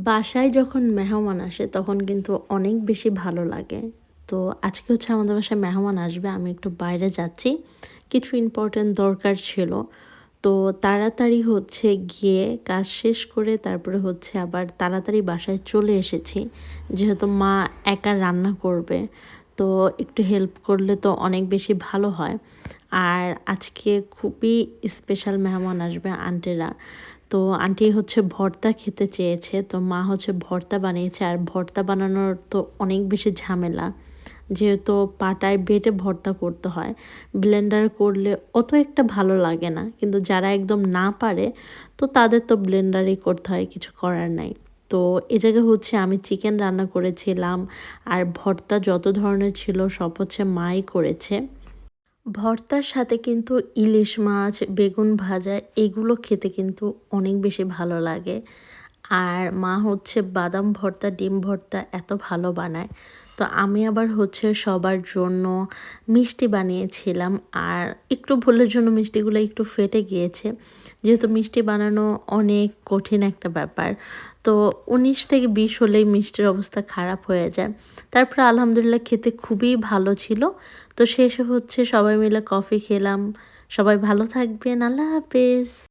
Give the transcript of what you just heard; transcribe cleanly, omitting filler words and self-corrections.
বাসায় যখন মেহমান আসে তখন কিন্তু অনেক বেশি ভালো লাগে। তো আজকে হচ্ছে আমাদের বাসায় মেহমান আসবে। আমি একটু বাইরে যাচ্ছি। কিছু ইম্পোর্টেন্ট দরকার ছিল। তো তাড়াতাড়ি হচ্ছে গিয়ে কাজ শেষ করে তারপরে হচ্ছে আবার তাড়াতাড়ি বাসায় চলে এসেছি। যেহেতু মা একা রান্না করবে। তো একটু হেল্প করলে তো অনেক বেশি ভালো হয়। আর আজকে খুবই স্পেশাল মেহমান আসবে আন্টিরা। তো আন্টি হচ্ছে ভর্তা খেতে চেয়েছে। তো মা হচ্ছে ভর্তা বানিয়েছে। আর ভর্তা বানানোর তো অনেক বেশি ঝামেলা। যেহেতু পাটায় বেটে ভর্তা করতে হয়। ব্লেন্ডার করলে অত একটা ভালো লাগে না। কিন্তু যারা একদম না পারে তো তাদের তো ব্লেন্ডারেই করতে হয়, কিছু করার নাই। তো এ জায়গায় হচ্ছে আমি চিকেন রান্না করেছিলাম। আর ভর্তা যত ধরনের ছিল সব হচ্ছে মাই করেছে। ভর্তার সাথে কিন্তু ইলিশ মাছ, বেগুন ভাজা এগুলো খেতে কিন্তু অনেক বেশি ভালো লাগে। আর মা হচ্ছে বাদাম ভর্তা, ডিম ভর্তা এত ভালো বানায়। তো আমি আবার হচ্ছে সবার জন্য মিষ্টি বানিয়েছিলাম। আর একটু ভুলের জন্য মিষ্টিগুলো একটু ফেটে গিয়েছে। যেহেতু মিষ্টি বানানো অনেক কঠিন একটা ব্যাপার। তো ১৯ থেকে ২০ হলেই মিষ্টির অবস্থা খারাপ হয়ে যায়। তারপরে আলহামদুলিল্লাহ খেতে খুবই ভালো ছিল। তো শেষে হচ্ছে সবাই মিলে কফি খেলাম। সবাই ভালো থাকবেন। আল্লাহ হাফেজ।